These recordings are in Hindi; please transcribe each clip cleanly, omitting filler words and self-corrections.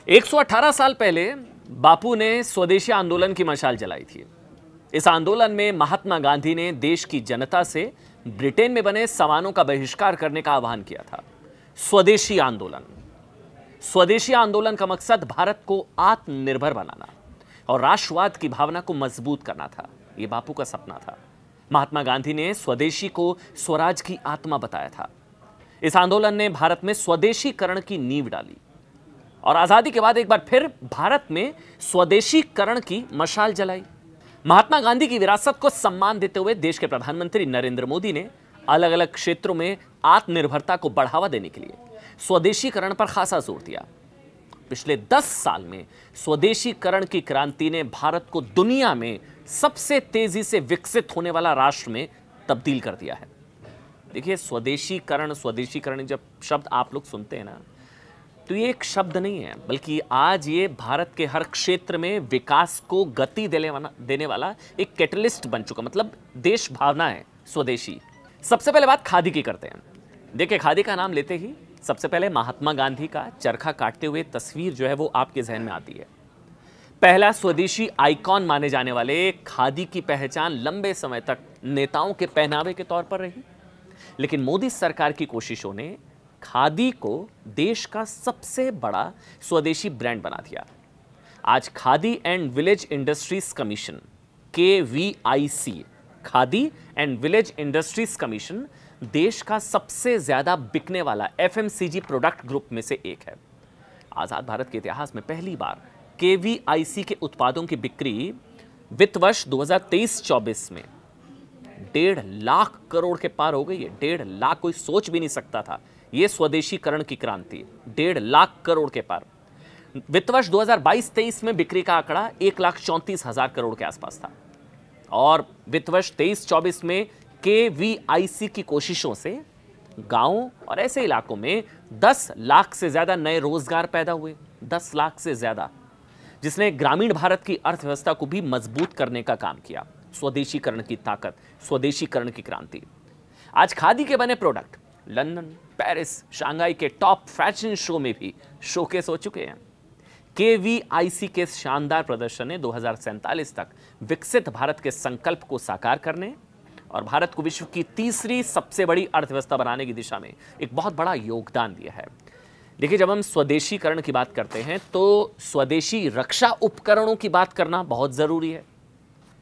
118 साल पहले बापू ने स्वदेशी आंदोलन की मशाल जलाई थी। इस आंदोलन में महात्मा गांधी ने देश की जनता से ब्रिटेन में बने सामानों का बहिष्कार करने का आह्वान किया था। स्वदेशी आंदोलन का मकसद भारत को आत्मनिर्भर बनाना और राष्ट्रवाद की भावना को मजबूत करना था। यह बापू का सपना था। महात्मा गांधी ने स्वदेशी को स्वराज की आत्मा बताया था। इस आंदोलन ने भारत में स्वदेशीकरण की नींव डाली और आजादी के बाद एक बार फिर भारत में स्वदेशीकरण की मशाल जलाई। महात्मा गांधी की विरासत को सम्मान देते हुए देश के प्रधानमंत्री नरेंद्र मोदी ने अलग अलग क्षेत्रों में आत्मनिर्भरता को बढ़ावा देने के लिए स्वदेशीकरण पर खासा जोर दिया। पिछले 10 साल में स्वदेशीकरण की क्रांति ने भारत को दुनिया में सबसे तेजी से विकसित होने वाला राष्ट्र में तब्दील कर दिया है। देखिए, स्वदेशीकरण जब शब्द आप लोग सुनते हैं ना, तो ये एक शब्द नहीं है, बल्कि आज ये भारत के हर क्षेत्र में विकास को गति देने वाला एक कैटलिस्ट बन चुका। मतलब देश भावना है स्वदेशी। सबसे पहले बात खादी की करते हैं। देखिए, खादी का नाम लेते ही सबसे पहले महात्मा गांधी का चरखा काटते हुए तस्वीर जो है वो आपके जहन में आती है। पहला स्वदेशी आइकॉन माने जाने वाले खादी की पहचान लंबे समय तक नेताओं के पहनावे के तौर पर रही, लेकिन मोदी सरकार की कोशिशों ने खादी को देश का सबसे बड़ा स्वदेशी ब्रांड बना दिया। आज khadi and village industries commission KVIC, khadi and village industries commission देश का सबसे ज्यादा बिकने वाला FMCG प्रोडक्ट ग्रुप में से एक है। आजाद भारत के इतिहास में पहली बार KVIC के उत्पादों की बिक्री वित्त वर्ष 2023-24 में 1.5 लाख करोड़ के पार हो गई है। 1.5 लाख कोई सोच भी नहीं सकता था। यह स्वदेशीकरण की क्रांति 1.5 लाख करोड़ के पार। वित्त वर्ष 2022-23 में बिक्री का आंकड़ा 1,34,000 करोड़ के आसपास था और वित्त वर्ष 23-24 में KVIC की कोशिशों से गांवों और ऐसे इलाकों में 10 लाख से ज्यादा नए रोजगार पैदा हुए। 10 लाख से ज्यादा, जिसने ग्रामीण भारत की अर्थव्यवस्था को भी मजबूत करने का काम किया। स्वदेशीकरण की ताकत, स्वदेशीकरण की क्रांति। आज खादी के बने प्रोडक्ट लंदन, पेरिस, शंघाई के टॉप फैशन शो में भी शोकेस हो चुके हैं। KVIC के शानदार प्रदर्शन ने 2047 तक विकसित भारत के संकल्प को साकार करने और भारत को विश्व की तीसरी सबसे बड़ी अर्थव्यवस्था बनाने की दिशा में एक बहुत बड़ा योगदान दिया है। देखिए, जब हम स्वदेशीकरण की बात करते हैं तो स्वदेशी रक्षा उपकरणों की बात करना बहुत जरूरी है।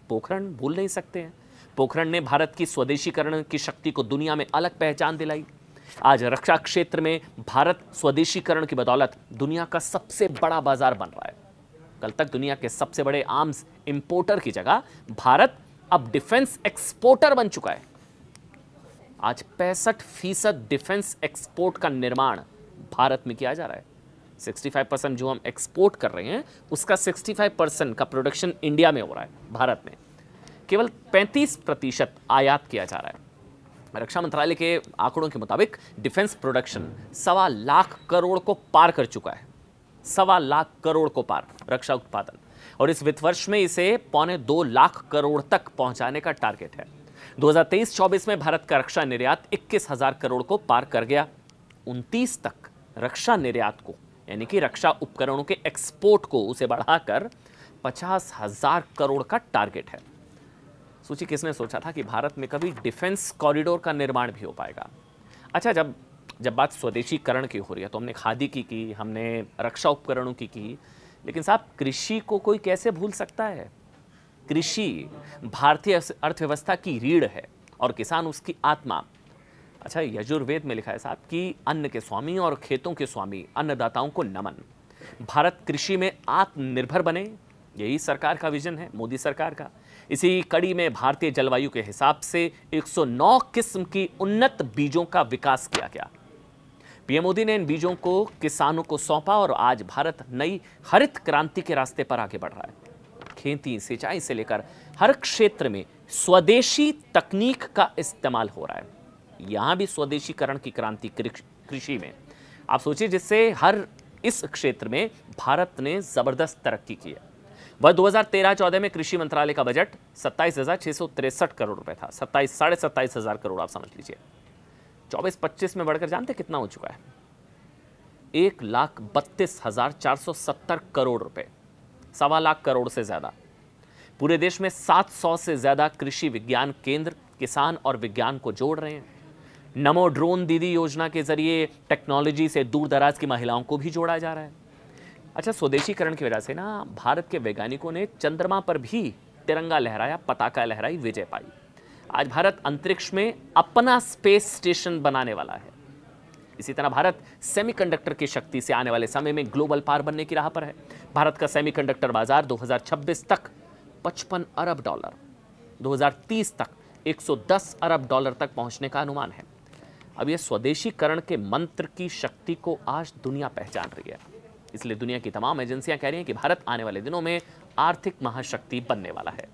पोखरण भूल नहीं सकते हैं। पोखरण ने भारत की स्वदेशीकरण की शक्ति को दुनिया में अलग पहचान दिलाई। आज रक्षा क्षेत्र में भारत स्वदेशीकरण की बदौलत दुनिया का सबसे बड़ा बाजार बन रहा है। कल तक दुनिया के सबसे बड़े आर्म्स इंपोर्टर की जगह भारत अब डिफेंस एक्सपोर्टर बन चुका है। आज 65% डिफेंस एक्सपोर्ट का निर्माण भारत में किया जा रहा है। 65% जो हम एक्सपोर्ट कर रहे हैं उसका 65% का प्रोडक्शन इंडिया में हो रहा है। भारत में केवल 35% आयात किया जा रहा है। रक्षा मंत्रालय के आंकड़ों के मुताबिक डिफेंस प्रोडक्शन 1.25 लाख करोड़ को पार कर चुका है। 1.25 लाख करोड़ को पार रक्षा उत्पादन, और इस वित्त वर्ष में इसे 1.25 लाख करोड़ तक पहुंचाने का टारगेट है। 2023-24 में भारत का रक्षा निर्यात 21,000 करोड़ को पार कर गया। 29 तक रक्षा निर्यात को, यानी कि रक्षा उपकरणों के एक्सपोर्ट को, उसे बढ़ाकर 50,000 करोड़ का टारगेट है। सोचिए, किसने सोचा था कि भारत में कभी डिफेंस कॉरिडोर का निर्माण भी हो पाएगा। अच्छा, जब बात स्वदेशीकरण की हो रही है तो हमने खादी की, हमने रक्षा उपकरणों की, लेकिन साहब, कृषि को कोई कैसे भूल सकता है। कृषि भारतीय अर्थव्यवस्था की रीढ़ है और किसान उसकी आत्मा। अच्छा, यजुर्वेद में लिखा है साहब कि अन्न के स्वामी और खेतों के स्वामी अन्नदाताओं को नमन। भारत कृषि में आत्मनिर्भर बने, यही सरकार का विजन है, मोदी सरकार का। इसी कड़ी में भारतीय जलवायु के हिसाब से 109 किस्म की उन्नत बीजों का विकास किया गया। पीएम मोदी ने इन बीजों को किसानों को सौंपा और आज भारत नई हरित क्रांति के रास्ते पर आगे बढ़ रहा है। खेती, सिंचाई से लेकर हर क्षेत्र में स्वदेशी तकनीक का इस्तेमाल हो रहा है। यहां भी स्वदेशीकरण की क्रांति कृषि में, आप सोचिए, जिससे हर इस क्षेत्र में भारत ने जबरदस्त तरक्की की है। वह 2013-14 में कृषि मंत्रालय का बजट 27,663 करोड़ रुपए था। 27,500 करोड़ आप समझ लीजिए। 24-25 में बढ़कर जानते कितना हो चुका है? 1,32,470 करोड़ रुपए, 1.25 लाख करोड़ से ज्यादा। पूरे देश में 700 से ज्यादा कृषि विज्ञान केंद्र किसान और विज्ञान को जोड़ रहे हैं। नमो ड्रोन दीदी योजना के जरिए टेक्नोलॉजी से दूर दराज की महिलाओं को भी जोड़ा जा रहा है। अच्छा, स्वदेशीकरण की वजह से ना भारत के वैज्ञानिकों ने चंद्रमा पर भी तिरंगा लहराया, पताका लहराई, विजय पाई। आज भारत अंतरिक्ष में अपना स्पेस स्टेशन बनाने वाला है। इसी तरह भारत सेमीकंडक्टर की शक्ति से आने वाले समय में ग्लोबल पावर बनने की राह पर है। भारत का सेमीकंडक्टर बाजार 2026 तक 55 अरब डॉलर, 2030 तक 110 अरब डॉलर तक पहुंचने का अनुमान है। अब यह स्वदेशीकरण के मंत्र की शक्ति को आज दुनिया पहचान रही है। इसलिए दुनिया की तमाम एजेंसियां कह रही हैं कि भारत आने वाले दिनों में आर्थिक महाशक्ति बनने वाला है।